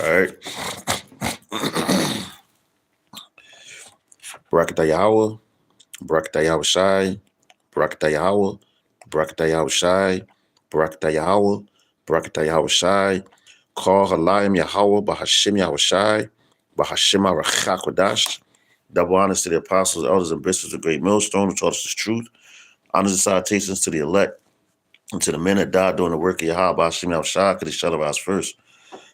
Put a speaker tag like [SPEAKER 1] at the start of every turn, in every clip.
[SPEAKER 1] All right. Barakatayawa, Barakatayawa Shai, Barakatayawa, Barakatayawa Shai, Barakatayawa, Barakatayawa Shai, Call Halayim Yahweh, Bahashim Yahweh Shai, Bahashim Arachakodash. Double honors to the apostles, elders, and bishops of the great millstone who taught us the truth. Honors and salutations to the elect and to the men that died doing the work of Yahweh, Bahashim Yahweh Shai, because they shall arise first.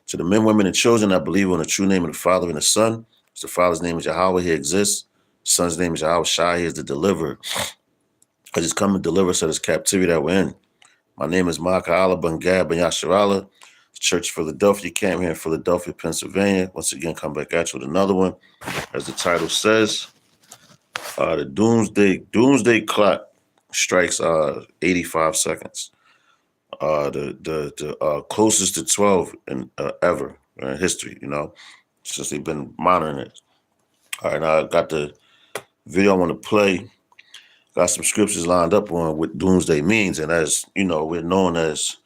[SPEAKER 1] To the men, women, and children that believe on the true name of the Father and the Son. The Father's name is Yahweh, he exists. The Son's name is Yahweh Shai, he is the deliverer. Because he's come to deliver us out of this captivity that we're in. My name is Maka Allah Ben Gab Ben Yasharallah, Church of Philadelphia, camp here in Philadelphia, Pennsylvania. Once again, come back at you with another one. As the title says, the doomsday clock strikes 85 seconds. The closest to 12 in ever in history, since they've been monitoring it. All right, now I got the video I want to play. Got some scriptures lined up on what doomsday means, and as you know, we're known as,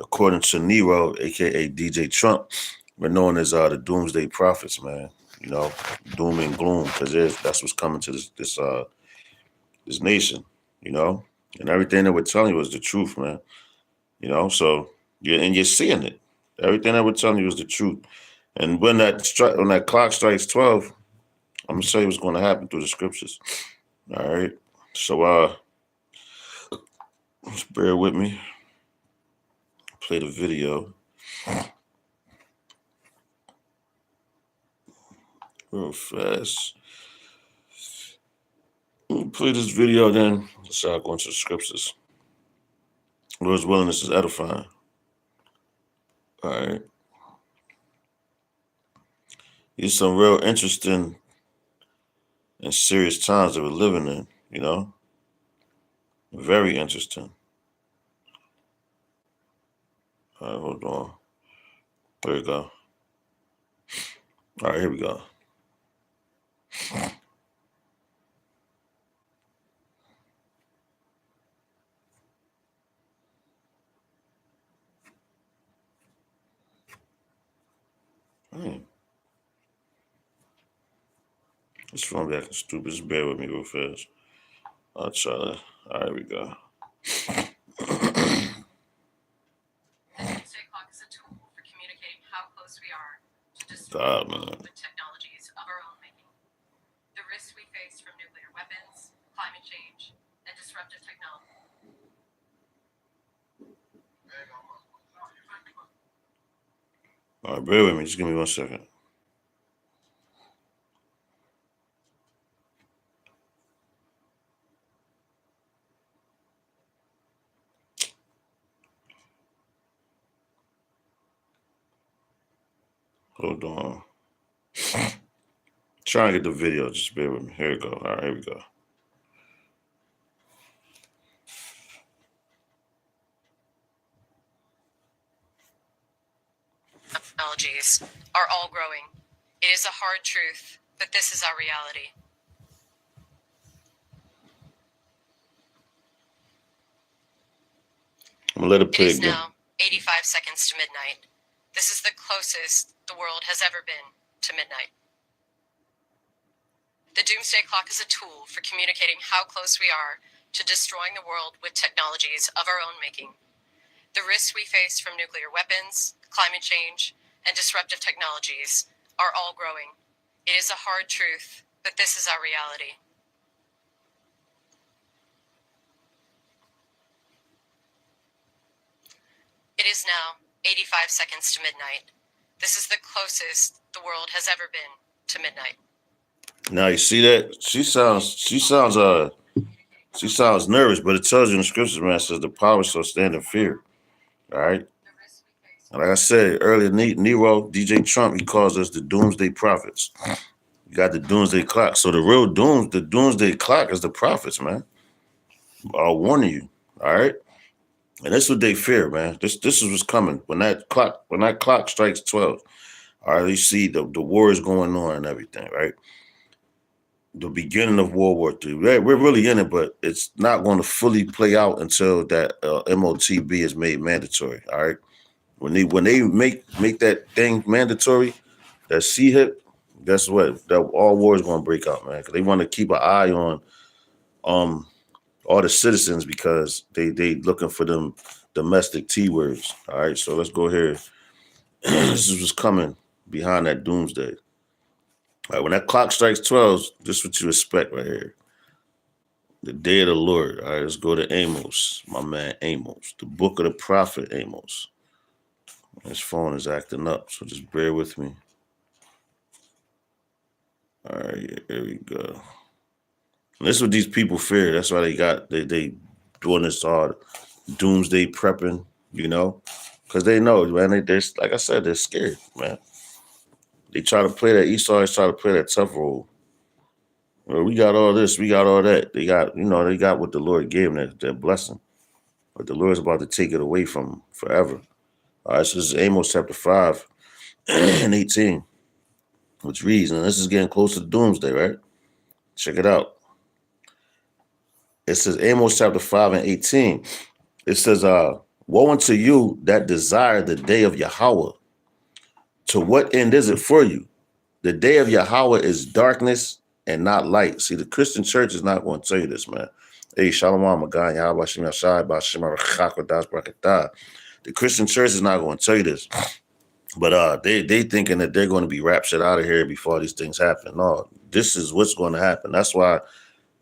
[SPEAKER 1] according to Nero, aka DJ Trump, we're known as the doomsday prophets, man. Doom and gloom, because that's what's coming to this nation, and everything that we're telling you is the truth, man. So you're seeing it. Everything that we're telling you is the truth. And when that clock strikes 12, I'm gonna show you what's going to happen through the scriptures. All right. So just bear with me. Play the video real fast. Play this video, then let's start going to the scriptures. Lord's willingness is edifying. All right. These some real interesting and serious times that we're living in, Very interesting. All right, hold on. There we go. All right, here we go. This phone be acting stupid. Just bear with me real fast. I'll try to. All right, here we go. God, man. With technologies of our own making. The risks we face from nuclear weapons, climate change, and disruptive technology. All right, bear with me. Just give me 1 second. Hold on. Trying to get the video. Just bear with me. Here we go. All right, here we go.
[SPEAKER 2] Technologies are all growing. It is a hard truth, but this is our reality.
[SPEAKER 1] I'm gonna let it play
[SPEAKER 2] again. It is
[SPEAKER 1] again.
[SPEAKER 2] now 85 seconds to midnight. This is the closest the world has ever been to midnight. The doomsday clock is a tool for communicating how close we are to destroying the world with technologies of our own making. The risks we face from nuclear weapons, climate change, and disruptive technologies are all growing. It is a hard truth, but this is our reality. It is now 85 seconds to midnight. This is the closest the world has ever been to midnight.
[SPEAKER 1] Now you see that? She sounds nervous, but it tells you in the scriptures, man, it says the power shall stand in fear. All right. And like I said earlier, Nero, DJ Trump, he calls us the doomsday prophets. You got the doomsday clock. So the doomsday clock is the prophets, man. I'll warn you. All right. And that's what they fear, man. This is what's coming. When that clock strikes 12, all right, you see the war is going on and everything, right? the beginning of World War III. We're really in it, but it's not going to fully play out until that MOTB is made mandatory. All right, when they make that thing mandatory, that CHIP, guess what? That all war is going to break out, man. Because they want to keep an eye on all the citizens because they looking for them domestic T words. All right, so let's go here. This is what's coming behind that doomsday. All right, when that clock strikes 12, this is what you expect right here. The day of the Lord. All right, let's go to Amos, my man Amos, the book of the prophet Amos. His phone is acting up, so just bear with me. All right, here we go. And this is what these people fear. That's why they doing this hard doomsday prepping, you know, because they know, man. They're like I said, they're scared, man. They try to play that Esau is trying to play that tough role. Well, we got all this, we got all that. They got what the Lord gave them, that blessing. But the Lord's about to take it away from them forever. All right, so this is Amos chapter 5 and 18, which reads, and this is getting close to doomsday, right? Check it out. It says Amos chapter 5 and 18. It says, woe unto you that desire the day of Yahweh. To what end is it for you? The day of Yahweh is darkness and not light. See, the Christian church is not going to tell you this, man. Hey, Shalom, Magan, Yahweh, Shem Yashai, Bashem, Rachakadas, Brakatah. The Christian church is not going to tell you this. But they thinking that they're going to be raptured out of here before these things happen. No, this is what's going to happen. That's why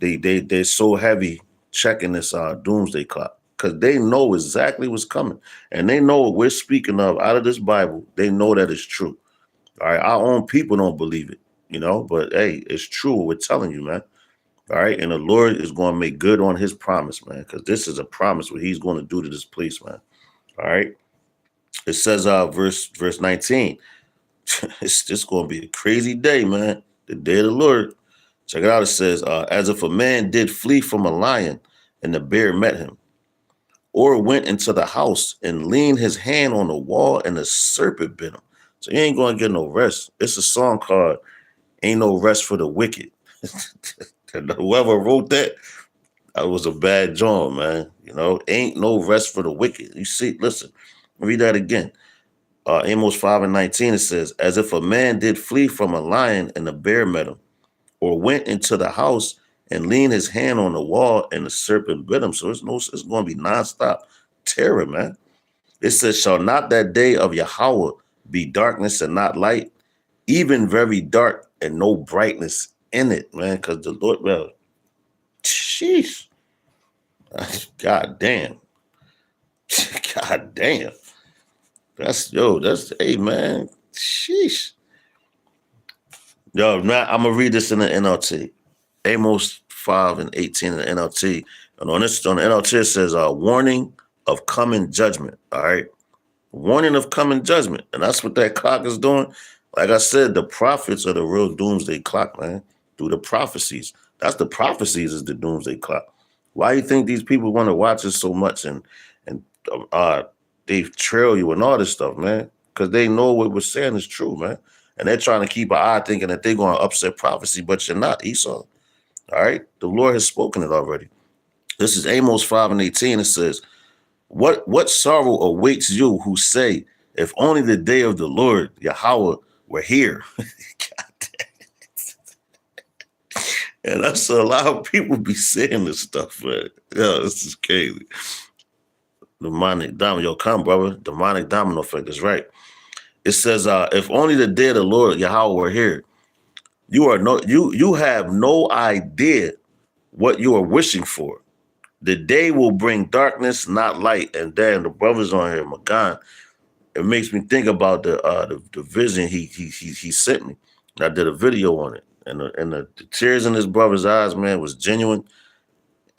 [SPEAKER 1] they're so heavy checking this doomsday clock. Because they know exactly what's coming. And they know what we're speaking of out of this Bible. They know that it's true. All right. Our own people don't believe it, you know, but hey, it's true what we're telling you, man. All right. And the Lord is going to make good on his promise, man, because this is a promise what he's going to do to this place, man. All right. It says verse 19. It's just going to be a crazy day, man. The day of the Lord. Check it out. It says, as if a man did flee from a lion and the bear met him, or went into the house and leaned his hand on the wall and the serpent bit him. So you ain't going to get no rest. It's a song called Ain't No Rest for the Wicked. Whoever wrote that was a bad joint, man. You know, ain't no rest for the wicked. You see, listen, read that again. Amos 5 and 19, it says, as if a man did flee from a lion and the bear met him, or went into the house and leaned his hand on the wall and the serpent bit him. So it's going to be nonstop terror, man. It says, shall not that day of Yahweh be darkness and not light, even very dark and no brightness in it, man? Because the Lord, well, sheesh. God damn. God damn. That's, hey, man. Sheesh. Yo, man, I'm going to read this in the NLT. Amos 5 and 18 in the NLT. And on the NLT, it says, warning of coming judgment. All right. Warning of coming judgment. And that's what that clock is doing. Like I said, the prophets are the real doomsday clock, man. Through the prophecies. That's the prophecies is the doomsday clock. Why do you think these people want to watch us so much and they trail you and all this stuff, man? Because they know what we're saying is true, man. And they're trying to keep an eye thinking that they're going to upset prophecy, but you're not, Esau. All right? The Lord has spoken it already. This is Amos 5 and 18. It says, what sorrow awaits you who say, if only the day of the Lord, Yahweh, were here. And that's a lot of people be saying this stuff, man. Yeah, this is crazy. Demonic domino, come, brother. Demonic domino effect is right. It says, if only the day of the Lord Yahweh were here, you have no idea what you are wishing for. The day will bring darkness, not light. And then the brothers on here, Magan, it makes me think about the vision he sent me. I did a video on it, and the tears in his brother's eyes, man, was genuine.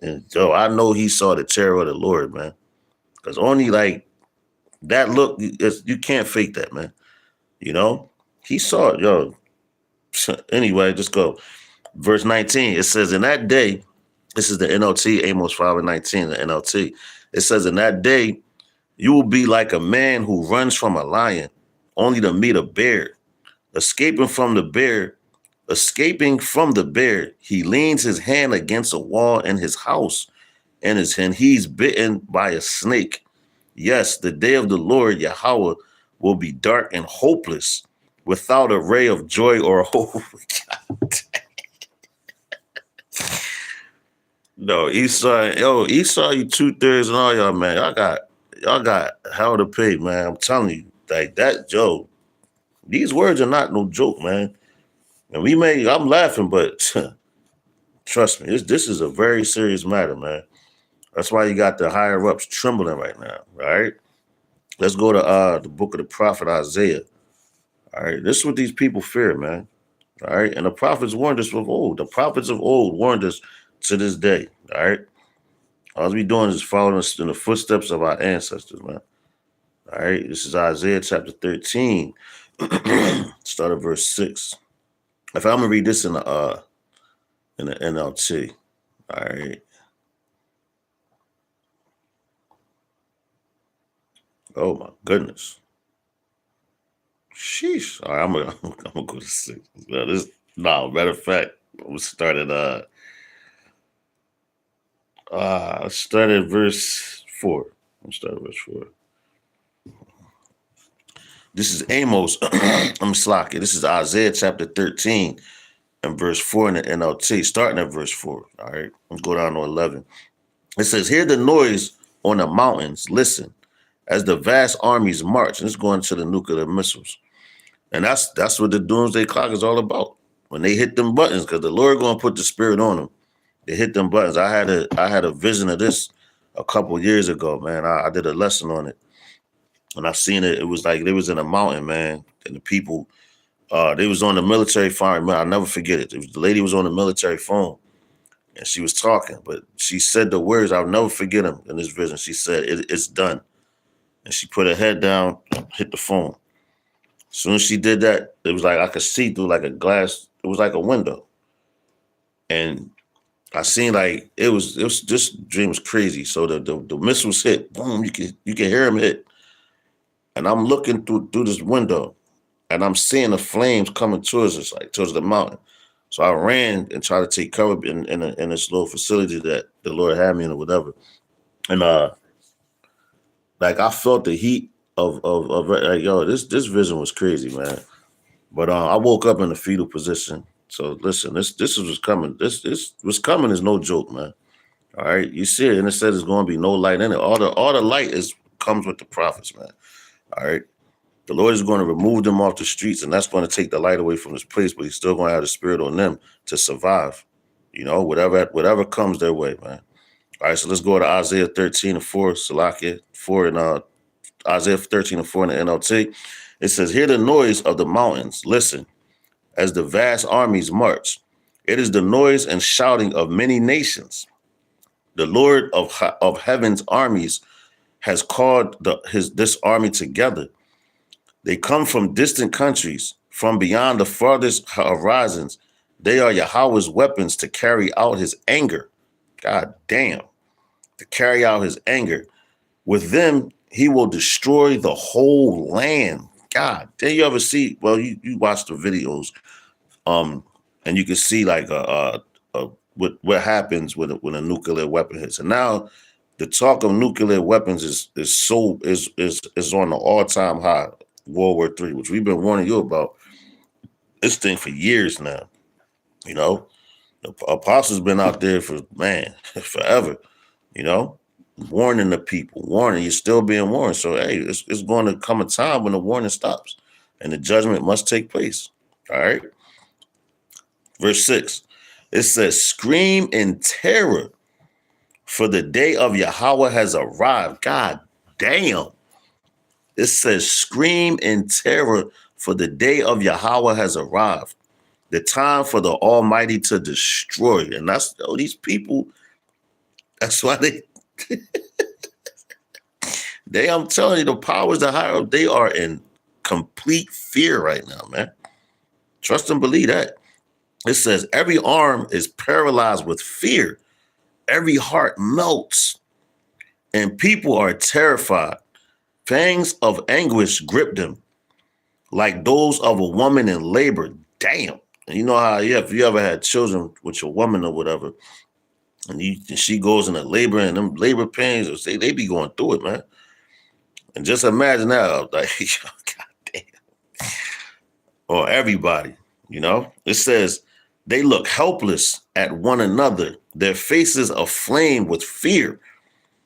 [SPEAKER 1] And so I know he saw the terror of the Lord, man, because only like that look, you can't fake that, man. You know, he saw it, yo. Anyway, just go. Verse 19, it says, in that day, this is the NLT, Amos 5 and 19, the NLT. It says, in that day, you will be like a man who runs from a lion, only to meet a bear. Escaping from the bear, Escaping from the bear, he leans his hand against a wall in his house, and he's bitten by a snake. Yes, the day of the Lord Yahweh will be dark and hopeless, without a ray of joy or hope. No, Esau, you 2/3 and all y'all, man. Y'all got hell to pay, man. I'm telling you, like that, Joe. These words are not no joke, man. And I'm laughing, but trust me, this is a very serious matter, man. That's why you got the higher ups trembling right now. All right, let's go to the book of the prophet Isaiah. All right, this is what these people fear, man. All right, and the prophets warned us of old. The prophets of old warned us to this day. All right, all we doing is following us in the footsteps of our ancestors, man. All right, this is Isaiah chapter 13, start at verse 6. If I'm gonna read this in the NLT, all right. Oh my goodness. Sheesh. All right, I'm gonna go to 6. Matter of fact, we started start at verse 4. Let's start at verse 4. This is Amos. I'm slacking. This is Isaiah chapter 13 and verse 4 in the NLT, starting at verse 4. All right, let's go down to 11. It says, hear the noise on the mountains, listen, as the vast armies march. And it's going to the nuclear missiles. And that's what the doomsday clock is all about. When they hit them buttons, because the Lord gonna put the spirit on them. They hit them buttons. I had a vision of this a couple years ago, man. I did a lesson on it. And I seen it. It was like they was in a mountain, man. And the people, they was on the military phone. Man, I'll never forget it. The lady was on the military phone and she was talking, but she said the words, I'll never forget them in this vision. She said, it's done. And she put her head down, hit the phone. As soon as she did that, it was like I could see through like a glass. It was like a window. And I seen like it was this dream was crazy. So the missiles hit, boom, you can hear them hit. And I'm looking through this window and I'm seeing the flames coming towards us, like towards the mountain. So I ran and tried to take cover in this little facility that the Lord had me in or whatever. And like I felt the heat of like, yo, this vision was crazy, man. But I woke up in a fetal position. So listen, this was coming. This was coming is no joke, man. All right, you see it, and it said there's going to be no light in it. All the light comes with the prophets, man. All right, the Lord is going to remove them off the streets, and that's going to take the light away from this place. But He's still going to have the spirit on them to survive. You know, whatever comes their way, man. All right, so let's go to Isaiah 13 and 4, Salakia 4 and Isaiah 13 and 4 in the NLT. It says, hear the noise of the mountains, listen, as the vast armies march. It is the noise and shouting of many nations. The Lord of heaven's armies has called this army together. They come from distant countries, from beyond the farthest horizons. They are Yahweh's weapons to carry out his anger. God damn, to carry out his anger. With them, he will destroy the whole land. God, did you ever see? Well, you watch the videos, and you can see like what happens when a nuclear weapon hits. And now, the talk of nuclear weapons is on the all-time high. World War III, which we've been warning you about this thing for years now. You know, the apostles been out there for forever. You know, warning the people, warning, you're still being warned. So, hey, it's going to come a time when the warning stops and the judgment must take place. All right. Verse 6, it says, scream in terror, for the day of Yahweh has arrived. God damn. It says, scream in terror, for the day of Yahweh has arrived. The time for the Almighty to destroy. And that's these people, that's why I'm telling you, the powers that higher up, they are in complete fear right now, man. Trust and believe that. It says every arm is paralyzed with fear. Every heart melts and people are terrified. Pangs of anguish grip them like those of a woman in labor. Damn. And you know how if you ever had children with your woman or whatever, and she goes into labor and them labor pains, or they be going through it, man. And just imagine that, like, God damn. Or everybody, you know? It says they look helpless at one another, their faces aflame with fear.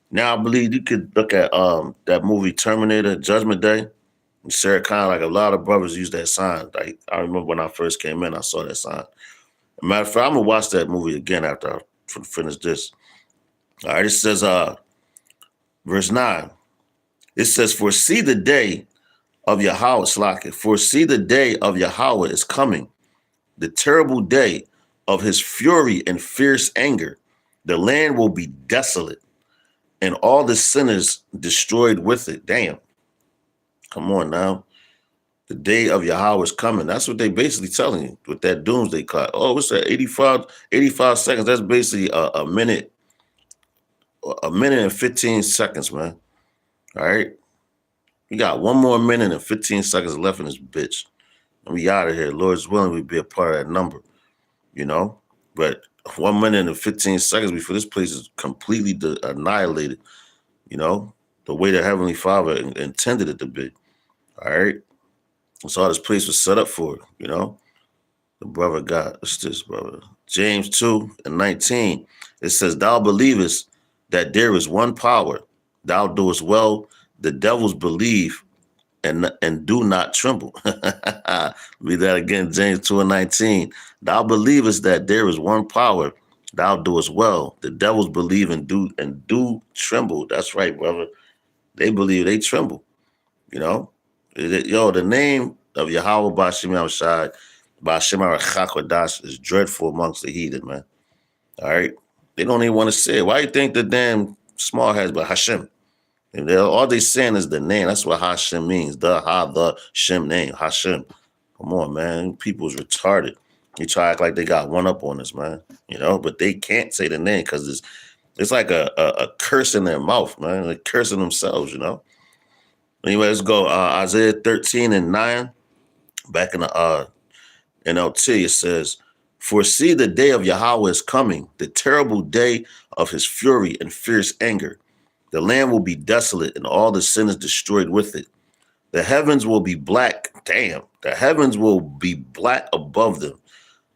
[SPEAKER 1] Now I believe you could look at that movie Terminator, Judgment Day. And Sarah Connor, like a lot of brothers use that sign. Like I remember when I first came in, I saw that sign. Matter of fact, I'm gonna watch that movie again after I finish this. All right, it says, verse 9. It says, "Foresee the day of Yahweh, Slaket. Foresee the day of Yahweh is coming, the terrible day of his fury and fierce anger. The land will be desolate, and all the sinners destroyed with it." Damn. Come on now. The day of Yahweh is coming. That's what they basically telling you with that doomsday clock. Oh, what's that? 85 seconds. That's basically a minute and 15 seconds, man. All right. We got 1 more minute and 15 seconds left in this bitch. And we out of here. Lord's willing, we be a part of that number, you know? But 1 minute and 15 seconds before this place is completely annihilated, you know? The way the Heavenly Father intended it to be. All right? That's all this place was set up for, you know? The brother got, what's this, brother? James 2:19. It says, "Thou believest that there is one power. Thou doest well. The devils believe and do not tremble." Read that again, James 2:19. "Thou believest that there is one power. Thou doest well. The devils believe and do tremble." That's right, brother. They believe, they tremble. You know? The name of Yahweh Ba'Shem Yahushai, Ba'Shem HaRachakodash is dreadful amongst the heathen, man. All right? They don't even want to say it. Why do you think the damn small heads, but Hashem? And all they saying is the name. That's what Hashem means. The Shem name, Hashem. Come on, man. People's retarded. You try to act like they got one up on us, man. You know, but they can't say the name because it's like a curse in their mouth, man. They're cursing themselves, you know. Anyway, let's go. Isaiah 13:9. Back in the NLT, it says, "Foresee the day of Yahweh is coming, the terrible day of his fury and fierce anger. The land will be desolate and all the sinners destroyed with it. The heavens will be black." Damn. "The heavens will be black above them.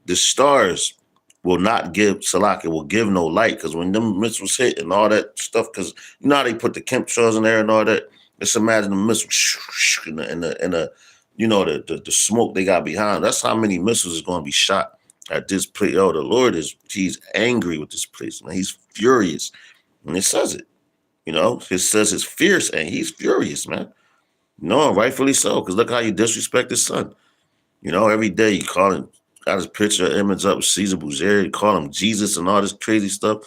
[SPEAKER 1] The stars will not give," Salak, it will give no light. Because when them missiles hit and all that stuff, because you know how they put the chemtrails in there and all that? Just imagine the missiles and the you know, the smoke they got behind. That's how many missiles is going to be shot at this place. Oh, the Lord he's angry with this place, man. He's furious. And it says it. You know, it says it's fierce and he's furious, man. No, rightfully so, because look how you disrespect his son. You know, every day you call him, got his picture, image up, Caesar Bouzeri, you call him Jesus and all this crazy stuff.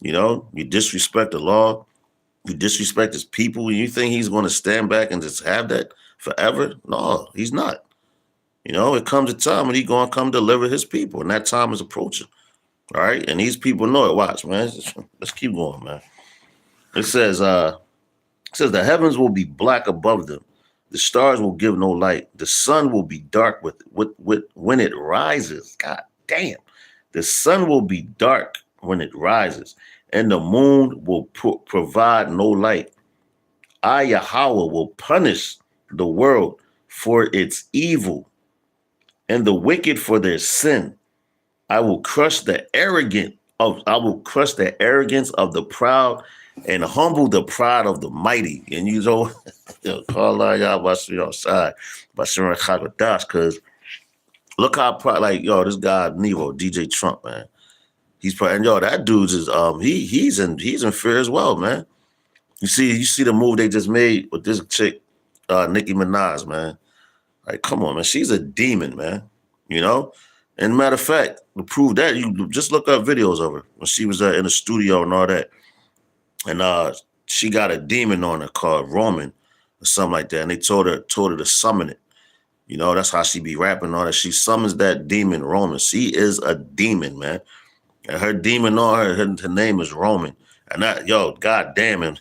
[SPEAKER 1] You know, you disrespect the law, you disrespect his people, and you think he's going to stand back and just have that forever? No, he's not. You know, it comes a time when he's going to come deliver his people, and that time is approaching. All right, and these people know it. Watch, man. Let's keep going, man. It says, "The heavens will be black above them. The stars will give no light. The sun will be dark with when it rises." God damn. "The sun will be dark when it rises, and the moon will provide no light. I, Yahweh, will punish the world for its evil and the wicked for their sin. I will crush the arrogance of the proud and humble the pride of the mighty." And you know, call y'all outside by Sharon Chagadash, because look how proud, like, yo, this guy Nevo, DJ Trump, man. He's probably, and yo, that dude's is he's in fear as well, man. You see the move they just made with this chick, Nicki Minaj, man. Like, come on, man. She's a demon, man. You know? And matter of fact, to prove that, you just look up videos of her when she was in the studio and all that. And she got a demon on her called Roman or something like that. And they told her to summon it. You know, that's how she be rapping on it. She summons that demon Roman. She is a demon, man. And her demon on her name is Roman. And that, yo, God damn him.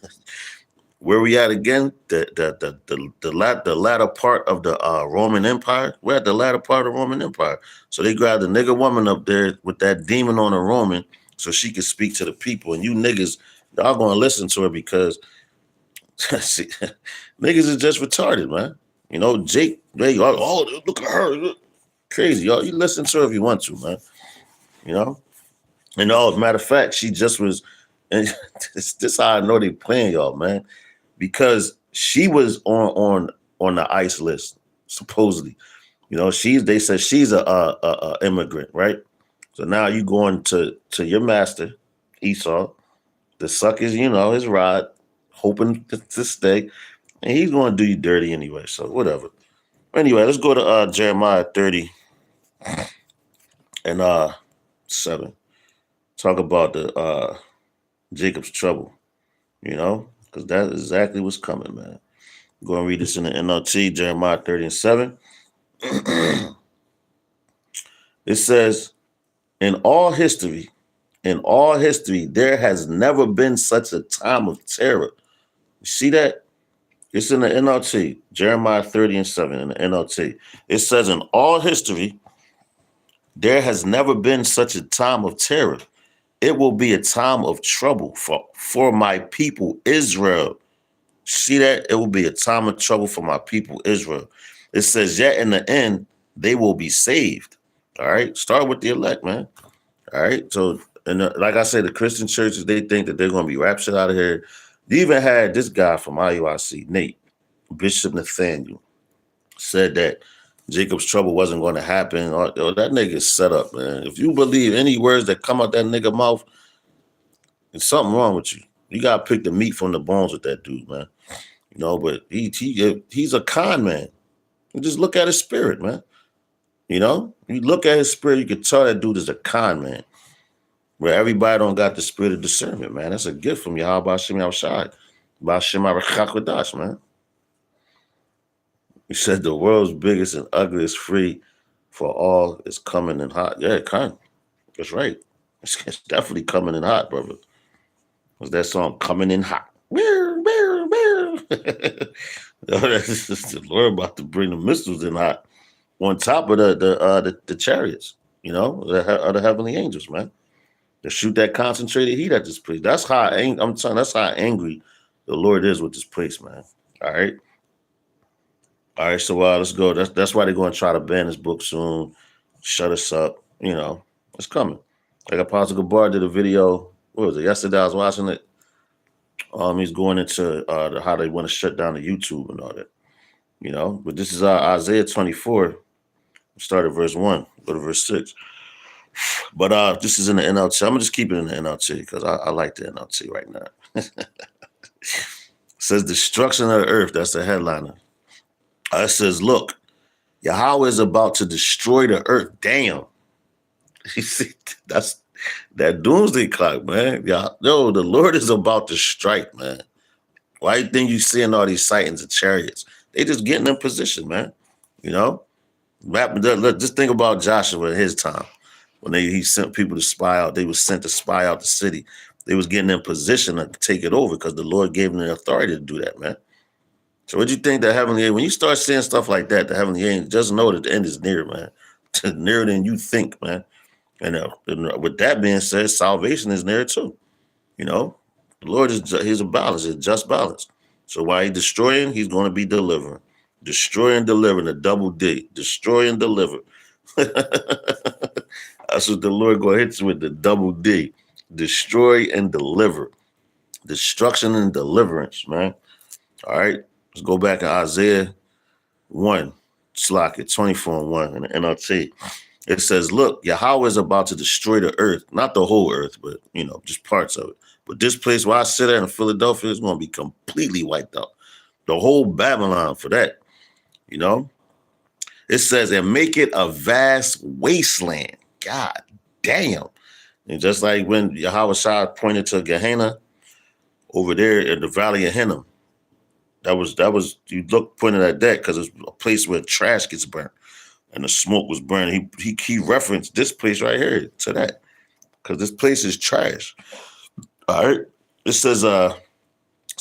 [SPEAKER 1] where we at again? The latter part of the Roman Empire. We're at the latter part of the Roman Empire. So they grabbed the nigga woman up there with that demon on a Roman so she could speak to the people. And you niggas, y'all gonna listen to her because see, niggas is just retarded, man. You know, Jake, they look at her. Crazy, y'all. You listen to her if you want to, man. You know? And as a matter of fact, she just was, and this how I know they playing y'all, man. Because she was on the ICE list, supposedly. You know, they said she's a immigrant, right? So now you going to your master, Esau, to suck his, his rod, hoping to stay. And he's going to do you dirty anyway, so whatever. Anyway, let's go to Jeremiah 30 and 7. Talk about the Jacob's trouble, because that's exactly what's coming, man. Go and read this in the NLT, Jeremiah 30 and 7. It says, in all history, there has never been such a time of terror. You see that? It's in the NLT, Jeremiah 30 and 7 in the NLT. It says, in all history, there has never been such a time of terror. It will be a time of trouble for my people, Israel. See that? It will be a time of trouble for my people, Israel. It says, yet in the end, they will be saved. All right? Start with the elect, man. All right? So, like I said, the Christian churches, they think that they're going to be raptured out of here. You even had this guy from IUIC, Nate, Bishop Nathaniel, said that Jacob's trouble wasn't going to happen. That nigga's set up, man. If you believe any words that come out that nigga mouth, there's something wrong with you. You got to pick the meat from the bones with that dude, man. But he's a con man. You just look at his spirit, man. You look at his spirit, you can tell that dude is a con man. Where everybody don't got the spirit of discernment, man. That's a gift from Yahweh Shem Yahushai. Bashem Arachak, man. He said the world's biggest and ugliest free for all is coming in hot. Yeah, it can. That's right. It's definitely coming in hot, brother. Was that song Coming in Hot? That's just the Lord about to bring the missiles in hot on top of the chariots, the heavenly angels, man. To shoot that concentrated heat at this place. That's how I'm telling. That's how angry the Lord is with this place, man. All right. So let's go. That's why they're going to try to ban this book soon. Shut us up. It's coming. Like Apostle Gabar did a video. What was it? Yesterday I was watching it. He's going into how they want to shut down the YouTube and all that. But this is Isaiah 24. Start at verse 1. Go to verse 6. But this is in the NLT. I'm gonna just keep it in the NLT because I like the NLT right now. It says destruction of the earth. That's the headliner. It says, look, Yahweh is about to destroy the earth. Damn. You see, that's that doomsday clock, man. The Lord is about to strike, man. Why do you think you seeing all these sightings of chariots? They just getting in position, man. Just think about Joshua in his time. When he sent people to spy out, they were sent to spy out the city. They was getting in position to take it over because the Lord gave them the authority to do that, man. So what do you think the heavenly angel, when you start seeing stuff like that, the heavenly angel, just know that the end is near, man. Nearer than you think, man. And with that being said, salvation is near too. The Lord he's a balance, it's just balance. So while he's destroying, he's going to be delivering. Destroy and deliver, a double D. Destroy and deliver. That's what the Lord going to hit you with, the double D. Destroy and deliver. Destruction and deliverance, man. All right. Let's go back to Isaiah 1. Slack it, 24 and 1 in the NLT. It says, look, Yahweh is about to destroy the earth. Not the whole earth, but, just parts of it. But this place where I sit at in Philadelphia is going to be completely wiped out. The whole Babylon for that, It says, and make it a vast wasteland. God damn. And just like when Yahweh Shai pointed to Gehenna over there in the Valley of Hinnom, that was you look pointing at that because it's a place where trash gets burnt and the smoke was burning. He referenced this place right here to that because this place is trash. All right. It says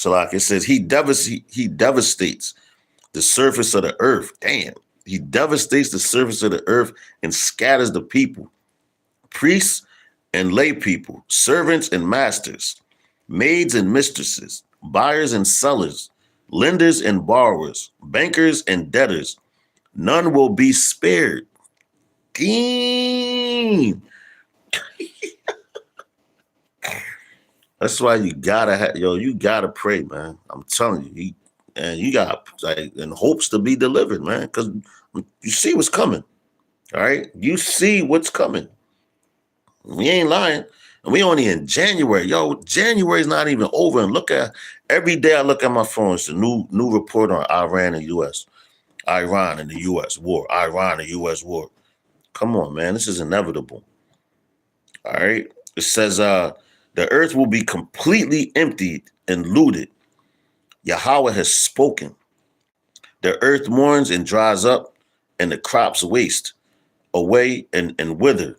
[SPEAKER 1] So like it says, he devastates the surface of the earth. Damn. He devastates the surface of the earth and scatters the people, priests and lay people, servants and masters, maids and mistresses, buyers and sellers, lenders and borrowers, bankers and debtors. None will be spared. Damn. That's why you gotta you gotta pray, man. I'm telling you, you got like in hopes to be delivered, man, because you see what's coming. All right, you see what's coming. We ain't lying, and we only in January, yo. January's not even over, and look at every day I look at my phone. It's a new report on Iran and U.S. Iran and the U.S. war. Iran and U.S. war. Come on, man, this is inevitable. All right, it says the earth will be completely emptied and looted. Yahweh has spoken. The earth mourns and dries up, and the crops waste away and wither.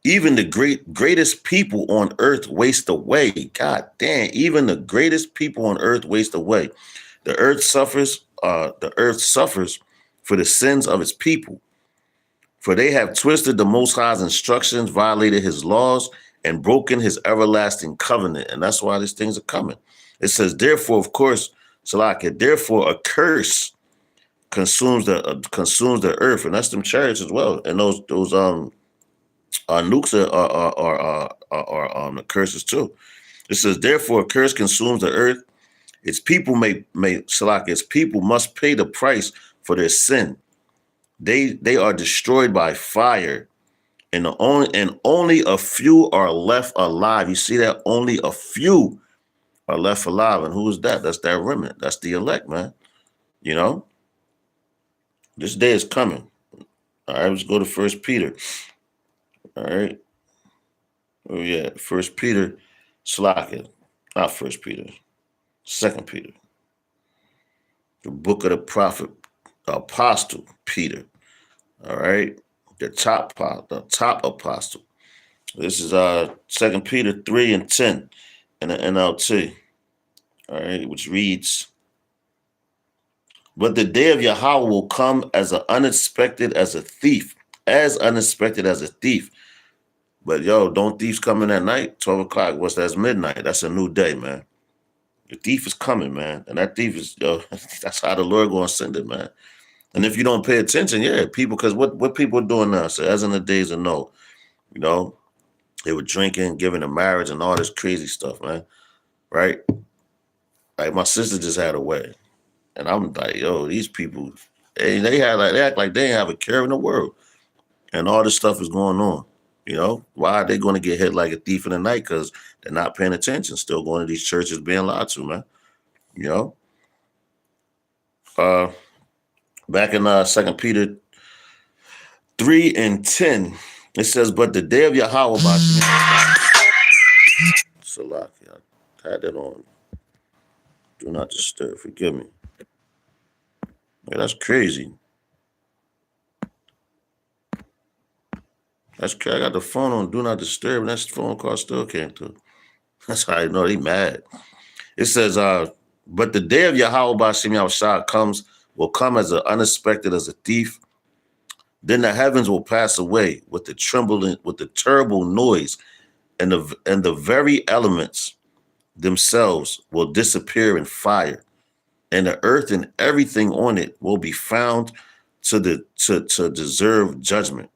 [SPEAKER 1] Even the greatest people on earth waste away. God damn, even the greatest people on earth waste away. The earth suffers for the sins of its people. For they have twisted the Most High's instructions, violated his laws, and broken his everlasting covenant. And that's why these things are coming. It says, therefore, of course, Salakia, therefore a curse consumes the earth. And that's them chariots as well. And those nukes are the curses too. It says, therefore a curse consumes the earth. Its people its people must pay the price for their sin. They are destroyed by fire. And only a few are left alive. You see that? Only a few are left alive. And who is that? That's that remnant. That's the elect, man. You know? This day is coming. All right, let's go to 1 Peter. All right. Oh, yeah. 1 Peter. Slacken. Not 1 Peter. 2 Peter. The book of the prophet, the apostle Peter. All right. The top apostle. This is 2 Peter 3 and 10 in the NLT. All right, which reads, but the day of Yahweh will come as unexpected as a thief. But yo, don't thieves come in at night? 12 o'clock, that's midnight. That's a new day, man. The thief is coming, man. And that thief is, that's how the Lord gonna send it, man. And if you don't pay attention, people, because what people are doing now, so as in the days of Noah, they were drinking, giving in marriage and all this crazy stuff, man. Right? Like my sister just had a wedding. And I'm like, yo, these people, they act like they ain't have a care in the world. And all this stuff is going on. Why are they going to get hit like a thief in the night? Because they're not paying attention, still going to these churches being lied to, man. Back in 2 Peter 3 and 10, it says, but the day of Yahweh, Salakia, I had that on. Do not disturb, forgive me. Yeah, that's crazy. That's crazy. I got the phone on do not disturb, and that phone call still came through. That's how I know they mad. It says, but the day of Yahweh B'Shem Yahushua will come as unexpected as a thief. Then the heavens will pass away with the terrible noise, and the very elements themselves will disappear in fire, and the earth and everything on it will be found to deserve judgment.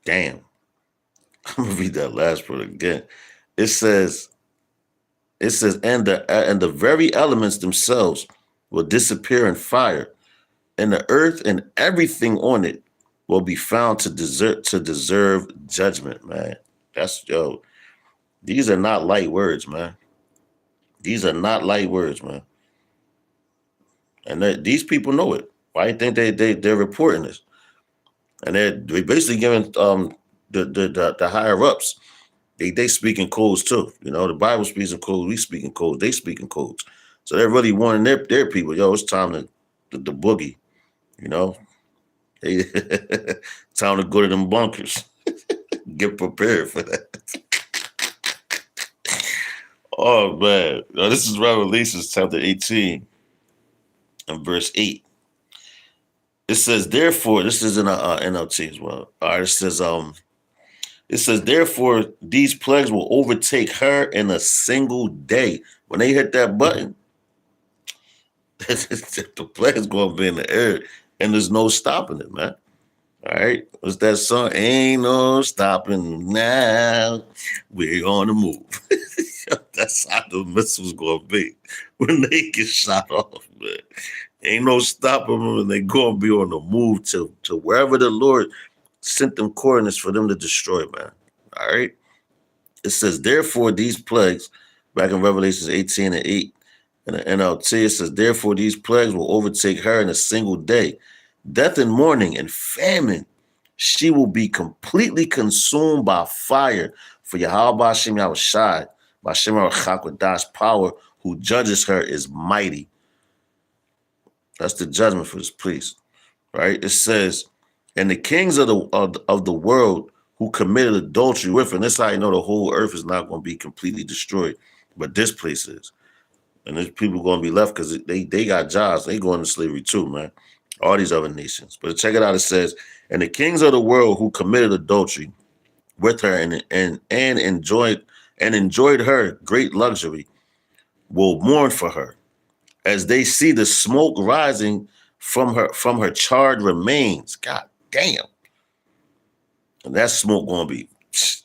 [SPEAKER 1] Damn. I'm gonna read that last part again. It says, and the very elements themselves will disappear in fire, and the earth and everything on it will be found to deserve judgment, man. These are not light words, man. These are not light words, man. And these people know it. Why do you think they're reporting this? And they're basically giving the higher ups, they speak in codes too. The Bible speaks in codes, we speak in codes, they speak in codes. So they're really warning their people, it's time to the boogie, time to go to them bunkers. Get prepared for that. Oh man, this is Revelations chapter 18 and verse 8. It says, therefore, this is in a NLT as well. All right, it says, therefore, these plagues will overtake her in a single day. When they hit that button, the plague's going to be in the air, and there's no stopping it, man. All right, what's that song? Ain't no stopping now. We're on the move. That's how the missiles going to be when they get shot off, man. Ain't no stopping them, and they going to be on the move to wherever the Lord sent them coordinates for them to destroy, man. All right. It says, therefore, these plagues, back in Revelations 18 and 8, in the NLT, it says, therefore, these plagues will overtake her in a single day. Death and mourning and famine. She will be completely consumed by fire. For Yahweh Hashem Yahushai, by Shem Chakwadah's power, who judges her, is mighty. That's the judgment for this priest, right? It says, and the kings of the world who committed adultery with her. And this is how you know the whole earth is not going to be completely destroyed, but this place is. And there's people going to be left because they got jobs. They going to slavery too, man. All these other nations. But check it out. It says, and the kings of the world who committed adultery with her and enjoyed her great luxury will mourn for her as they see the smoke rising from her charred remains. God damn. And that smoke going to be,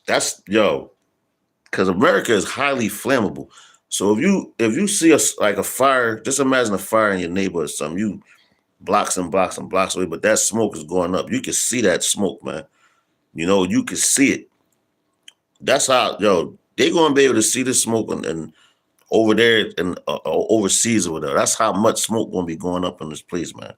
[SPEAKER 1] because America is highly flammable. So if you see a fire, just imagine a fire in your neighborhood or something. You blocks and blocks and blocks away, but that smoke is going up. You can see that smoke, man. You know, you can see it. That's how, they're going to be able to see the smoke and over there and overseas or whatever. That's how much smoke going to be going up in this place, man.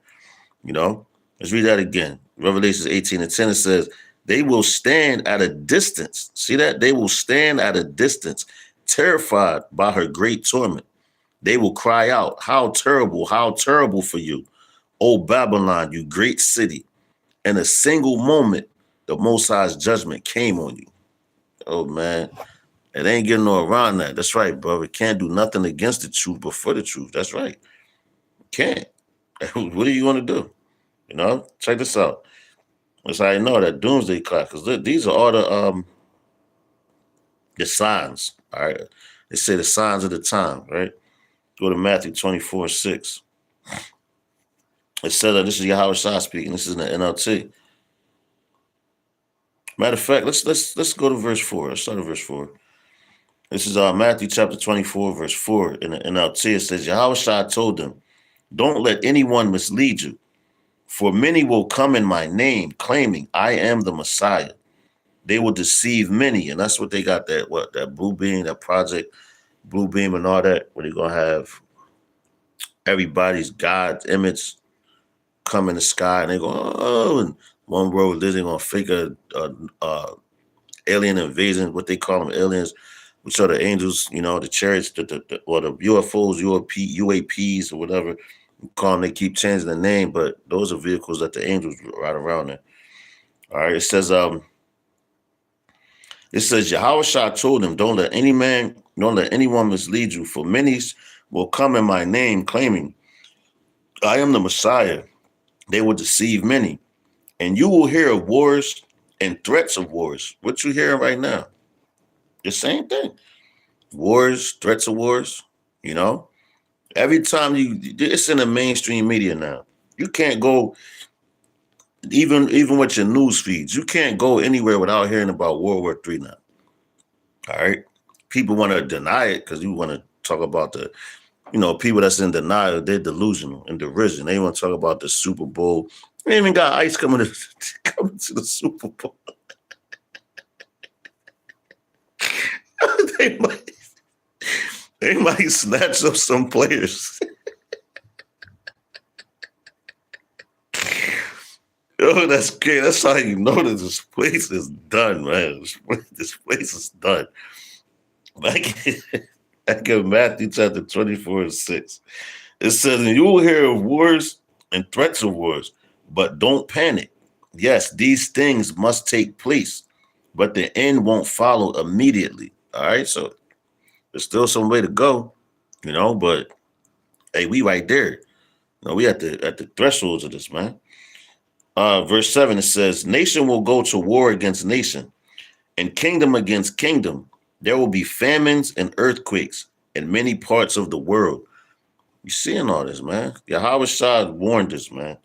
[SPEAKER 1] You know, let's read that again. Revelations 18 and 10, it says, they will stand at a distance. See that? They will stand at a distance, terrified by her great torment. They will cry out, how terrible for you, O Babylon, you great city. In a single moment, the Most High's judgment came on you. Oh, man. It ain't getting no around that. That's right, brother. Can't do nothing against the truth, but for the truth. That's right. Can't. What are you going to do? You know, check this out. That's how you know that doomsday clock, because these are all the signs. All right. They say the signs of the time, right? Go to Matthew 24:6. It says that this is Yahweh Shah speaking. This is in the NLT. Matter of fact, let's go to verse 4. Let's start at verse 4. This is Matthew chapter 24, verse 4. In the NLT, it says, Yahweh Shah told them, don't let anyone mislead you, for many will come in my name, claiming I am the Messiah. They will deceive many, and that's what they got, that Blue Beam, that Project Blue Beam and all that, where they're going to have everybody's God's image come in the sky, and they go, oh, and one world they're going to fake a alien invasion, what they call them, aliens, which are the angels, the chariots, or the UFOs, UAPs, or whatever you call them. They keep changing the name, but those are vehicles that the angels ride around in. All right, it says Yahweh Shah told him, don't let anyone mislead you, for many will come in my name, claiming I am the Messiah. They will deceive many, and you will hear of wars and threats of wars. What you hearing right now? The same thing. Wars, threats of wars, Every time it's in the mainstream media now. You can't go, even with your news feeds, you can't go anywhere without hearing about World War III now. All right? People want to deny it because you want to talk about the, people that's in denial, they're delusional and derision. They want to talk about the Super Bowl. They even got ICE coming to the Super Bowl. They might snatch up some players. Yo, that's great. That's how you know that this place is done, man. This place is done. Back in Matthew chapter 24:6, it says, and you will hear of wars and threats of wars, but don't panic. Yes, these things must take place, but the end won't follow immediately. All right, so There's still some way to go, but hey, we right there. We at the thresholds of this, man. Verse 7, it says, nation will go to war against nation, and kingdom against kingdom. There will be famines and earthquakes in many parts of the world. You seeing all this, man. Yahweh Shah warned us, man,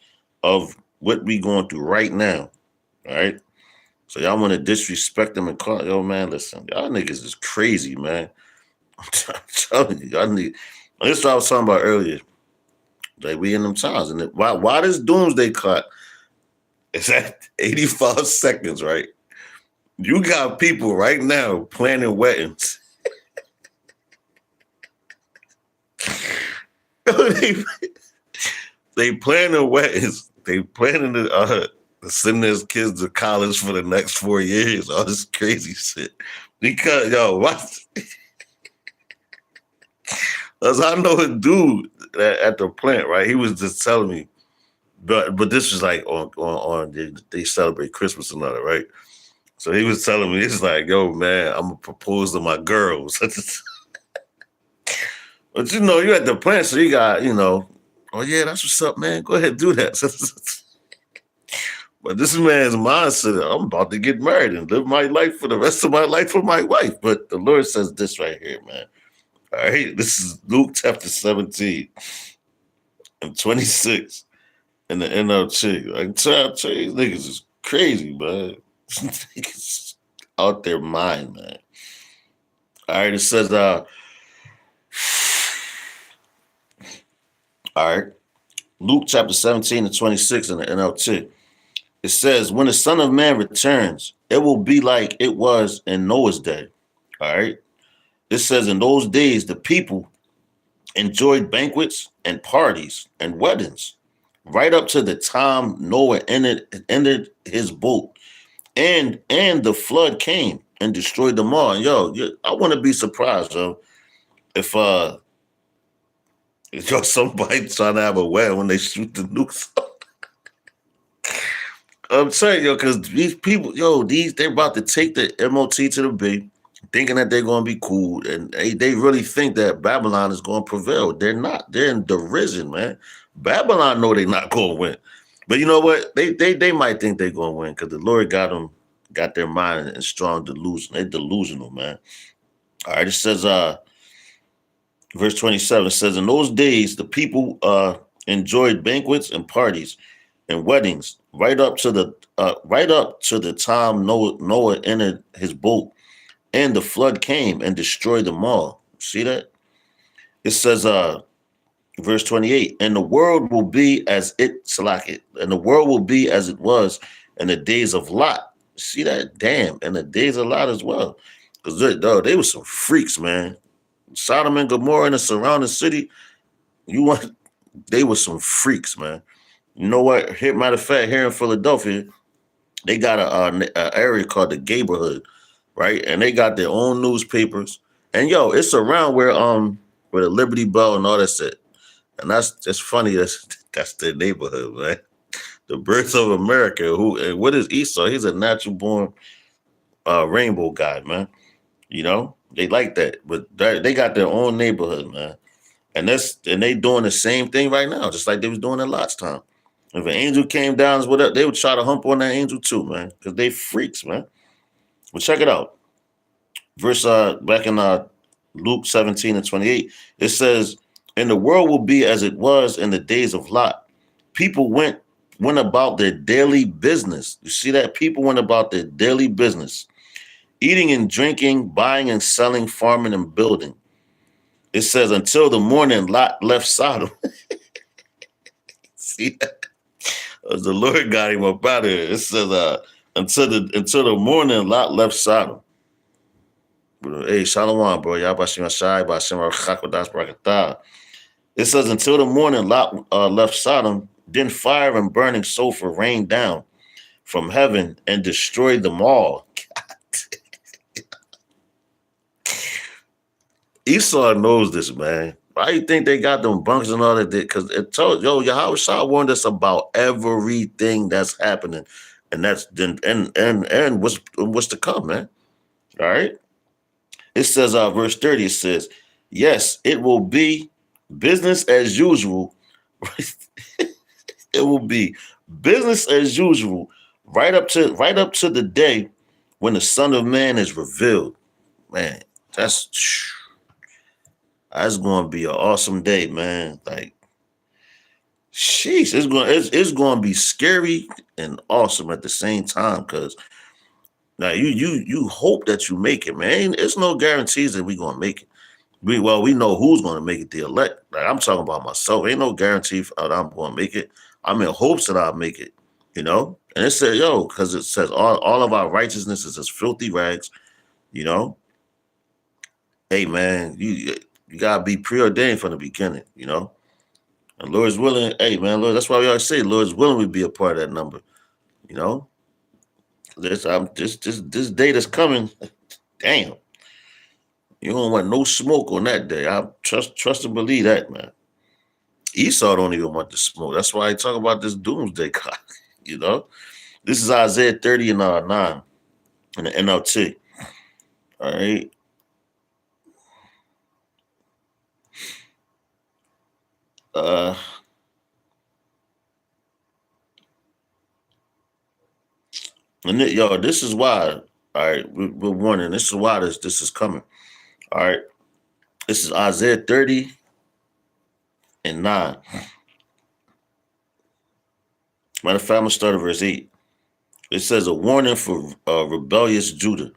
[SPEAKER 1] of what we going through right now. All right. So y'all want to disrespect them and call, yo, man, listen, y'all niggas is crazy, man. I'm telling you, y'all need. This is what I was talking about earlier. Like, we in them times. And why this doomsday clock is at 85 seconds, right? You got people right now planning weddings. they planning weddings. They planning to send their kids to college for the next 4 years. All this crazy shit. Because, what? As I know a dude at the plant, right? He was just telling me, but this was like on they celebrate Christmas and all that, right? So he was telling me, he's like, yo, man, I'm gonna propose to my girls. But you're at the plant, so you got, oh yeah, that's what's up, man. Go ahead, do that. But this man's mindset, I'm about to get married and live my life for the rest of my life with my wife. But the Lord says this right here, man. All right, this is Luke chapter 17 and 26 in the NLT. I can tell you, these niggas is crazy, man. Niggas out their mind, man. All right, it says, all right, Luke chapter 17 and 26 in the NLT. It says, when the Son of Man returns, it will be like it was in Noah's day. All right. It says, in those days, the people enjoyed banquets and parties and weddings right up to the time Noah entered his boat. And the flood came and destroyed them all. And I want to be surprised, if somebody trying to have a wedding when they shoot the nukes. I'm saying, because these people, they're about to take the MOT to the bay, thinking that they're going to be cool, and they really think that Babylon is going to prevail. They're not. They're in derision, man. Babylon know they're not going to win. But you know what? They might think they're going to win because the Lord got their mind in strong delusion. They're delusional, man. All right, it says, verse 27, it says, in those days, the people enjoyed banquets and parties and weddings right up to the time Noah entered his boat, and the flood came and destroyed them all. See that? It says, verse 28, and the world will be as it was in the days of Lot. See that? Damn, in the days of Lot as well. Because they were some freaks, man. Sodom and Gomorrah and the surrounding city, they were some freaks, man. You know what? Here, matter of fact, here in Philadelphia, they got a area called the Gayborhood, right? And they got their own newspapers. And it's around where the Liberty Bell and all that shit. And that's funny. That's their neighborhood, man. The birth of America. And what is Esau? He's a natural born rainbow guy, man. They like that, but they got their own neighborhood, man. And they doing the same thing right now, just like they was doing in Lot's time. If an angel came down, they would try to hump on that angel too, man, because they freaks, man. Well, check it out. Verse back in Luke 17 and 28, it says, and the world will be as it was in the days of Lot. People went about their daily business. You see that? People went about their daily business. Eating and drinking, buying and selling, farming and building. It says, until the morning, Lot left Sodom. See that? As the Lord got him up out of here. It says, until the morning, Lot left Sodom. Hey, Shalom, bro. It says, until the morning, Lot left Sodom. Then fire and burning sulfur rained down from heaven and destroyed them all. Esau knows this, man. Why do you think they got them bunks and all that? Because it told Yahweh Shah warned us about everything that's happening, and that's and what's to come, man. All right. It says, verse 30, it says, yes, it will be business as usual. It will be business as usual right up to the day when the Son of Man is revealed. Man, that's going to be an awesome day, man. Like, sheesh, it's going to be scary and awesome at the same time, because now you hope that you make it, man. It's no guarantees that we're going to make it. We know who's going to make it, the elect. Like, I'm talking about myself. Ain't no guarantee that I'm going to make it. I'm in hopes that I'll make it, you know? And it said, because it says all of our righteousness is as filthy rags, you know? Hey, man, you got to be preordained from the beginning, you know? And Lord's willing, hey, man, Lord, that's why we always say Lord's willing we be a part of that number, you know? This day that's coming, damn. You don't want no smoke on that day. I trust and believe that, man. Esau don't even want the smoke. That's why I talk about this doomsday clock, you know? This is Isaiah 30 and 9 in the NLT. All right. And y'all, this is why. All right, we're warning. This is why this is coming. All right, this is Isaiah 30 and 9. Matter of fact, I'm gonna start at verse 8. It says a warning for rebellious Judah.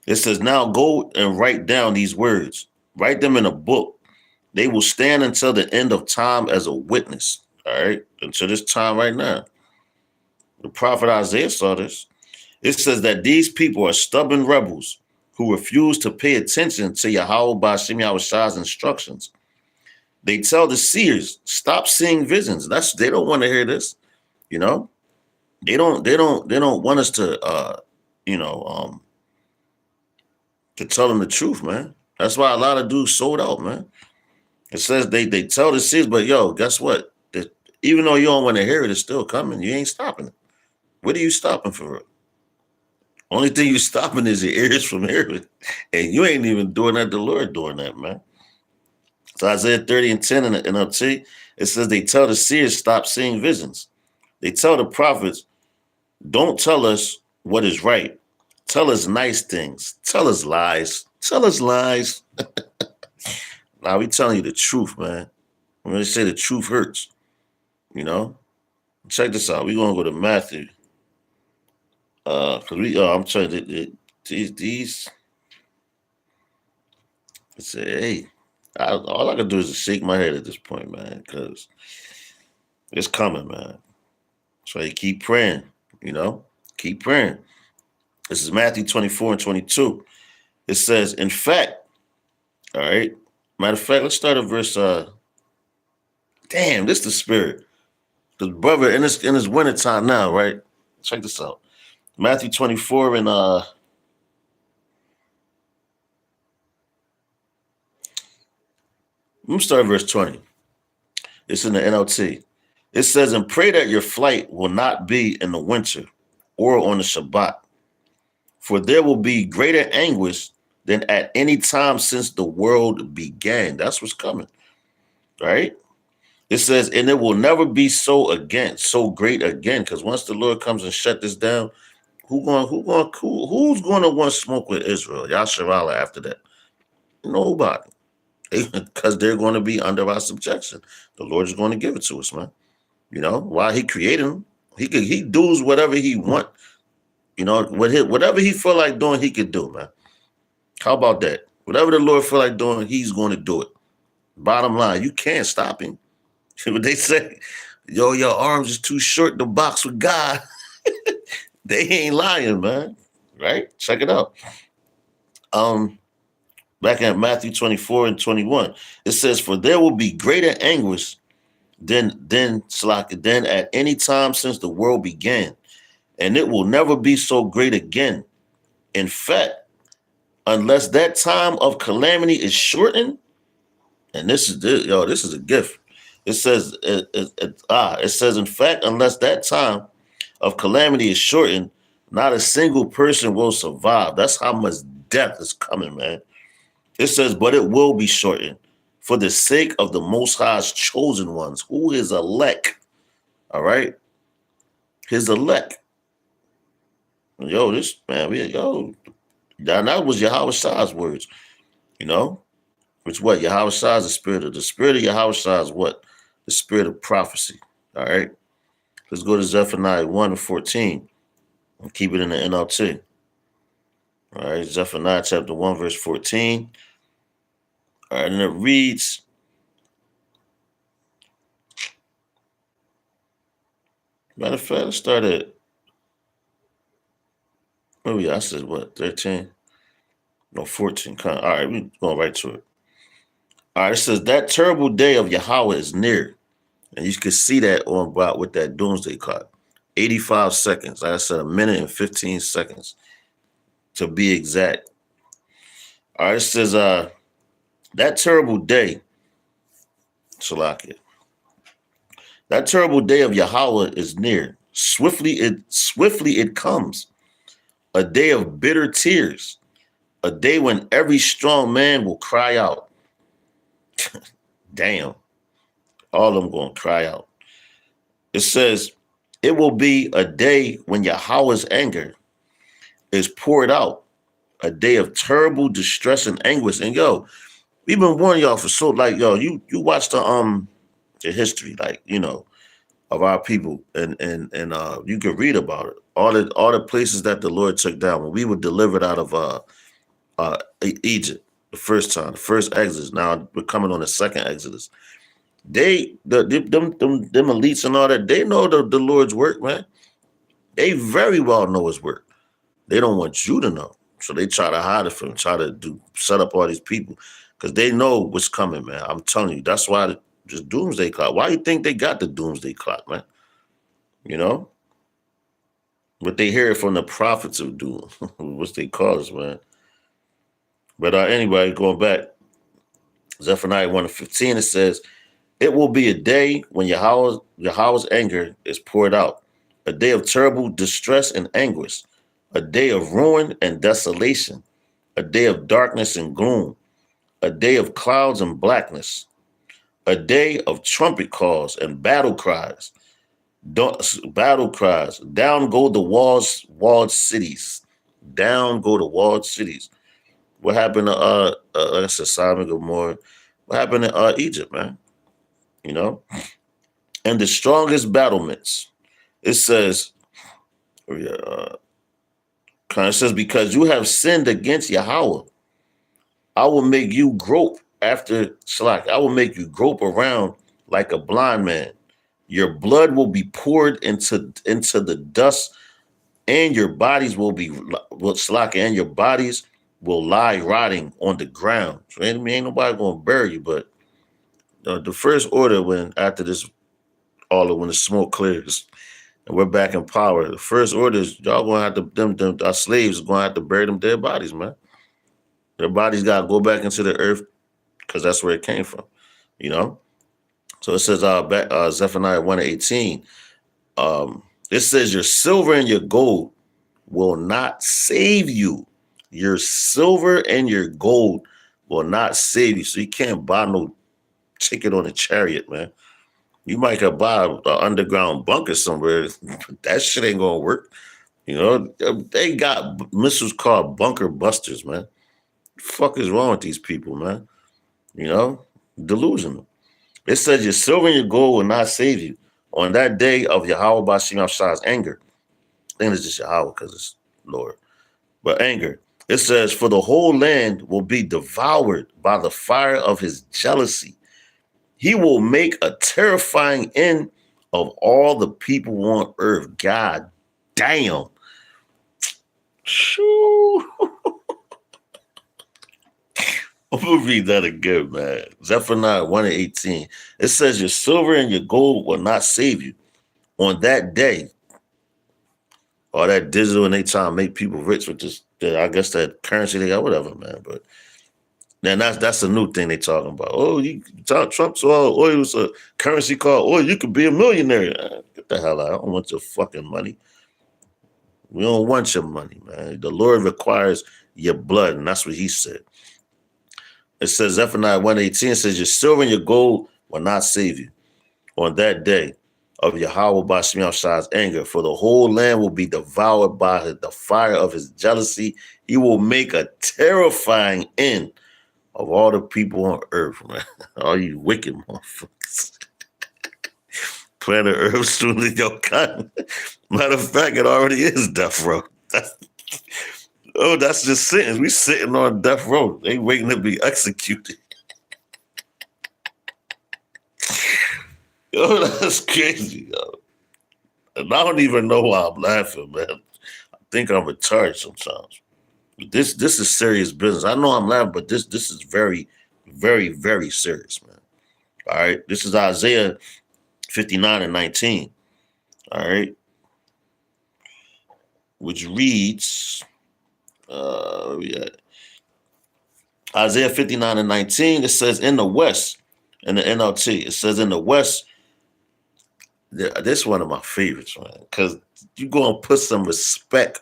[SPEAKER 1] It says, now go and write down these words. Write them in a book. They will stand until the end of time as a witness. All right, until this time right now. The prophet Isaiah saw this. It says that these people are stubborn rebels who refuse to pay attention to Yahweh Ba'ashem Yahushai's instructions. They tell the seers, stop seeing visions. They don't want to hear this, you know. They don't want us to to tell them the truth, man. That's why a lot of dudes sold out, man. It says they tell the seers, but guess what? Even though you don't want to hear it, it's still coming. You ain't stopping it. What are you stopping for? Only thing you stopping is your ears from hearing. And you ain't even doing that. The Lord doing that, man. So Isaiah 30 and 10 in the NLT, it says they tell the seers, stop seeing visions. They tell the prophets, don't tell us what is right. Tell us nice things. Tell us lies. Tell us lies. Now we telling you the truth, man. When they say the truth hurts, you know. Check this out. We're gonna go to Matthew. Cause I'm trying to these. I say, hey, all I can do is just shake my head at this point, man, because it's coming, man. So you keep praying, you know, keep praying. This is Matthew 24 and 22. It says, in fact, all right. Matter of fact, let's start at verse. Damn, this is the spirit. Because brother, in this winter time now, right? Check this out. Matthew 24 and let me start at verse 20. It's in the NLT. It says, and pray that your flight will not be in the winter or on the Shabbat, for there will be greater anguish than at any time since the world began. That's what's coming, right? It says, and it will never be so great again, because once the Lord comes and shut this down, who's going to want to smoke with Israel? Yasharallah after that? Nobody. Because they're going to be under our subjection. The Lord is going to give it to us, man. You know, while he created them, he does whatever he want. You know, whatever he feel like doing, he could do, man. How about that? Whatever the Lord feel like doing, he's going to do it. Bottom line, you can't stop him. What they say, your arms is too short to box with God. They ain't lying, man. Right? Check it out. Back at Matthew 24 and 21, it says, for there will be greater anguish than at any time since the world began, and it will never be so great again. In fact, unless that time of calamity is shortened, and this is a gift. It says, it says, in fact, unless that time of calamity is shortened, not a single person will survive. That's how much death is coming, man. It says, but it will be shortened for the sake of the Most High's chosen ones, who is elect. All right? His elect. Yo, this, man, that was Yahweh Shah's words, you know? Which what? Yahweh Shah is the spirit of Yahweh Shah is what? The spirit of prophecy. All right? Let's go to Zephaniah 1:14 and keep it in the NLT. All right, Zephaniah chapter 1, verse 14. All right, and it reads, matter of fact, let's start at, oh yeah, I said what, 13? No, 14. All right, we're going right to it. All right, it says, that terrible day of Yahweh is near. And you can see that on about with that doomsday clock. 85 seconds. Like I said, a minute and 15 seconds to be exact. All right, it says, that terrible day, Salakia. That terrible day of Yahweh is near. Swiftly it comes. A day of bitter tears. A day when every strong man will cry out. Damn. All of them going to cry out. It says, it will be a day when Yahweh's anger is poured out. A day of terrible distress and anguish. And yo, we've been warning y'all for so, like, yo, you watch the history, like, you know, of our people, and you can read about it. All the places that the Lord took down when we were delivered out of Egypt the first time, the first Exodus. Now we're coming on the second Exodus. Them elites and all that, they know the Lord's work, man. They very well know his work. They don't want you to know. So they try to hide it from him, try to set up all these people because they know what's coming, man. I'm telling you, that's why this doomsday clock. Why do you think they got the doomsday clock, man? You know? But they hear it from the prophets of doom, what they call us, man. But anyway, going back, Zephaniah 1:15, it says, it will be a day when Yahweh's anger is poured out, a day of terrible distress and anguish, a day of ruin and desolation, a day of darkness and gloom, a day of clouds and blackness, a day of trumpet calls and battle cries. Down go the walled cities. Down go the walled cities. What happened to like I said, Sodom and Gomorrah? What happened in Egypt, man? You know? And the strongest battlements. It says, it says, because you have sinned against Yahweh, I will make you grope after Shalak. I will make you grope around like a blind man. Your blood will be poured into the dust, and your bodies will be Shalak, and your bodies will lie rotting on the ground. So ain't nobody gonna bury you, but the first order when after this, when the smoke clears and we're back in power, the first order is y'all gonna have to our slaves are gonna have to bury them dead bodies, man. Their bodies gotta go back into the earth because that's where it came from, you know. So it says Zephaniah 1:18. It says your silver and your gold will not save you. Your silver and your gold will not save you. So you can't buy no ticket on a chariot, man. You might could buy an underground bunker somewhere. That shit ain't gonna work. You know, they got missiles called bunker busters, man. The fuck is wrong with these people, man? You know, delusional. It says your silver and your gold will not save you on that day of Yahweh Bashim Shah's anger. I think it's just Yahweh because it's Lord. But anger. It says, for the whole land will be devoured by the fire of his jealousy. He will make a terrifying end of all the people on earth. God damn. Shoo. I'm going to read that again, man. Zephaniah 1:18. It says, your silver and your gold will not save you on that day. All that digital, and they trying to make people rich with this, I guess that currency they got, whatever, man. But then that's a new thing they talking about. Oh, Trump saw oil was a currency called oil. You could be a millionaire. Get the hell out. I don't want your fucking money. We don't want your money, man. The Lord requires your blood, and that's what he said. It says Zephaniah 1:18 says, your silver and your gold will not save you on that day of Yahweh Ba'ashem Yahweh's anger, for the whole land will be devoured by the fire of his jealousy. He will make a terrifying end of all the people on earth, man. All you wicked motherfuckers. Planet Earth sooner than your kind. Matter of fact, it already is death row. That's just sentence. We sitting on death row. They waiting to be executed. Yo, that's crazy, yo. And I don't even know why I'm laughing, man. I think I'm retarded sometimes. This is serious business. I know I'm laughing, but this is very, very, very serious, man. All right. This is Isaiah 59:19. All right. Which reads, Isaiah 59:19. It says in the West, in the NLT, it says in the West. This is one of my favorites, man, because you go and put some respect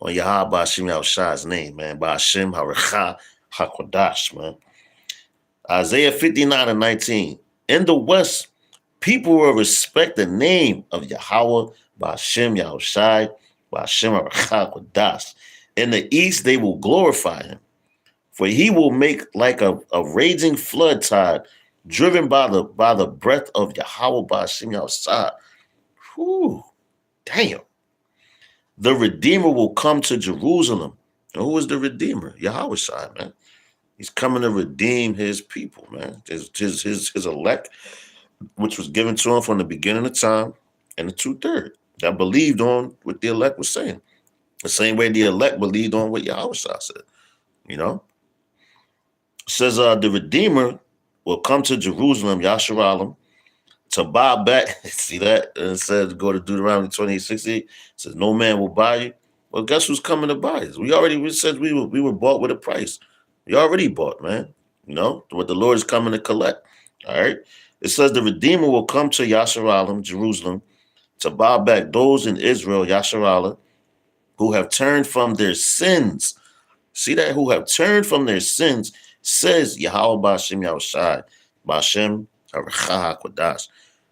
[SPEAKER 1] on Yahweh Ba'ashem Yahweh's name, man. Ba'ashem Harakah HaKodash, man. Isaiah 59:19. In the West, people will respect the name of Yahweh Ba'ashem Yahweh Ba'ashem Harakah HaKodash. In the East, they will glorify him, for he will make like a raging flood tide, driven by the breath of Yahweh Ba'ashem Yahweh. Whew, damn. The Redeemer will come to Jerusalem. And who is the Redeemer? Yahweh Shai, man. He's coming to redeem his people, man. His elect, which was given to him from the beginning of time, and the 2/3 that believed on what the elect was saying. The same way the elect believed on what Yahweh Shai said. You know? It says the Redeemer will come to Jerusalem, Yasharal, to buy back. See that? And it says, go to Deuteronomy 28:68. It says, no man will buy you. Well, guess who's coming to buy us? We said we were bought with a price. We already bought, man. You know, what the Lord is coming to collect. All right. It says the Redeemer will come to Yasharal, Jerusalem, to buy back those in Israel, Yasharal, who have turned from their sins. See that? Who have turned from their sins, says Yahweh Ba'ashem Yahweh Ba'ashem Harakah HaKodash.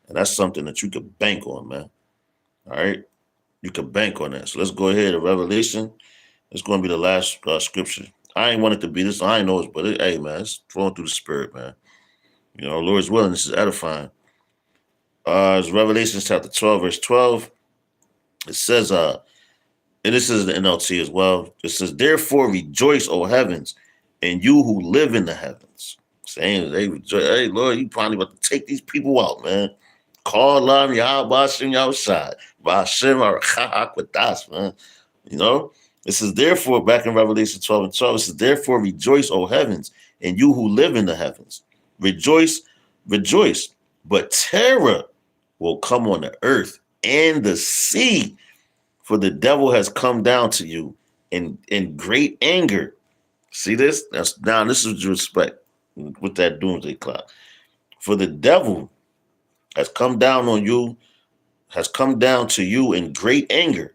[SPEAKER 1] And that's something that you could bank on, man. All right? You can bank on that. So let's go ahead to Revelation. It's going to be the last scripture. I ain't want it to be this. I ain't know it, but hey, man, it's flowing through the spirit, man. You know, Lord's willing, this is edifying. It's Revelation chapter 12, verse 12. It says, and this is the NLT as well. It says, therefore rejoice, O heavens, and you who live in the heavens. Saying they rejoice. Hey, Lord, you probably about to take these people out, man. Call them Yahweh Ba'ashem Yahweh Ba'ashem Harakah HaKodash, man. You know? It says, therefore, back in Revelation 12:12, it says, therefore rejoice, O heavens, and you who live in the heavens. Rejoice, rejoice. But terror will come on the earth and the sea, for the devil has come down to you in great anger. See this? This is respect with that doomsday clock. For the devil has come down on you, has come down to you in great anger,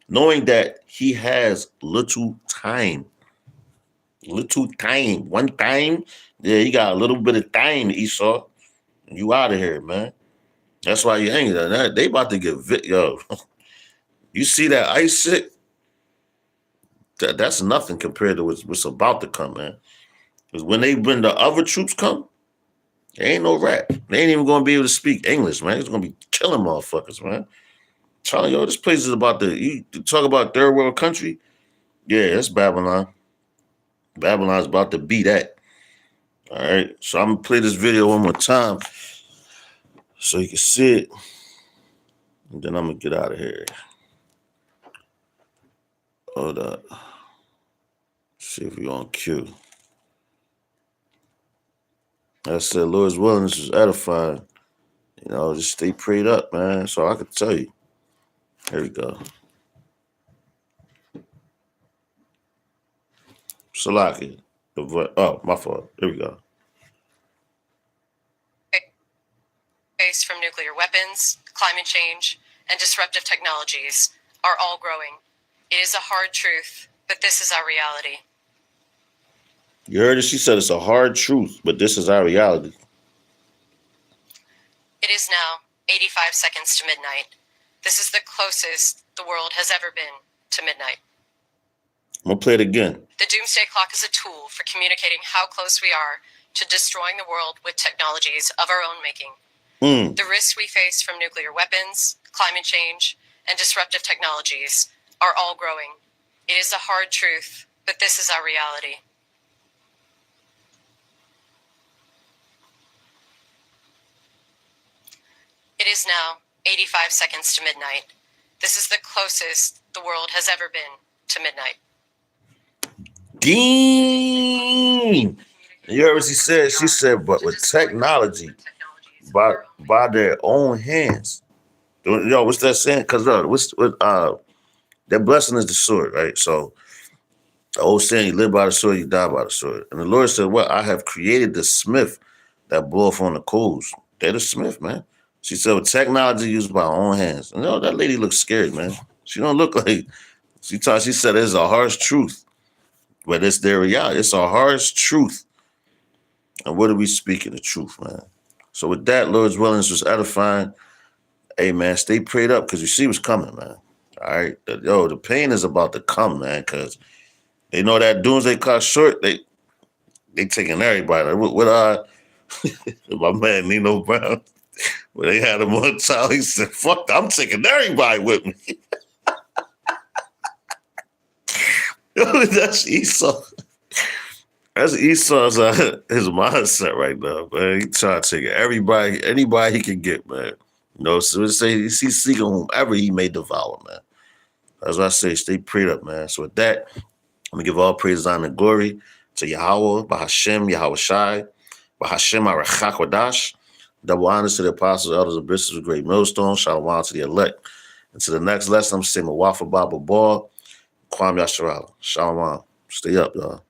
[SPEAKER 1] knowing that he has little time. Little time. One time, yeah, he got a little bit of time, Esau. You out of here, man. That's why you're angry. They about to get yo. You see that ice shit? That's nothing compared to what's about to come, man. Because when the other troops come, there ain't no rap. They ain't even gonna be able to speak English, man. It's gonna be killing motherfuckers, man. Telling you, this place is about you talk about third world country. Yeah, that's Babylon. Babylon's about to be that. All right. So I'm gonna play this video one more time so you can see it. And then I'm gonna get out of here. Hold up. See if we're on cue. I said, Lord's willing, this is edifying. You know, just stay prayed up, man. That's all I can tell you. Here we go. Salaki. Oh, my fault. Here we go.
[SPEAKER 2] Space from nuclear weapons, climate change, and disruptive technologies are all growing. It is a hard truth, but this is our reality.
[SPEAKER 1] You heard it? She said it's a hard truth, but this is our reality.
[SPEAKER 2] It is now 85 seconds to midnight. This is the closest the world has ever been to midnight.
[SPEAKER 1] I'm going to play it again.
[SPEAKER 2] The doomsday clock is a tool for communicating how close we are to destroying the world with technologies of our own making. The risks we face from nuclear weapons, climate change, and disruptive technologies are all growing. It is a hard truth, but this is our reality. It is now 85 seconds to midnight. This is the closest the world has ever been to midnight.
[SPEAKER 1] Dean! You heard what she said? She said, but with technology, by their own hands. Yo, what's that saying? Because that blessing is the sword, right? So the old saying, you live by the sword, you die by the sword. And the Lord said, well, I have created the smith that bloweth on the coals. They're the smith, man. She said, with technology used by our own hands. And that lady looks scared, man. She don't look like, she said it's a harsh truth. But it's their reality. It's a harsh truth. And what are we speaking? The truth, man. So with that, Lord's willingness was edifying. Hey, man, stay prayed up because you see what's coming, man. All right? Yo, the pain is about to come, man, because they know that doomsday clock short, they taking everybody. Like, my man Nino Brown, when they had him on time, he said, fuck, I'm taking everybody with me. That's Esau. That's Esau's his mindset right now, man. He trying to take anybody he can get, man. You know, so he's seeking whomever he may devour, man. As I say, stay prayed up, man. So with that, I'm gonna give all praise, honor, and glory to Yahweh, Bahashem, Yahweh Shai, Bahashem Arachak Wadash. Double honors to the apostles, elders, and bishops of Great Millstone. Shalom to the elect. And to the next lesson, I'm saying Mawafa Baba Ball, Kwam Yasharala. Shalom. Stay up, y'all.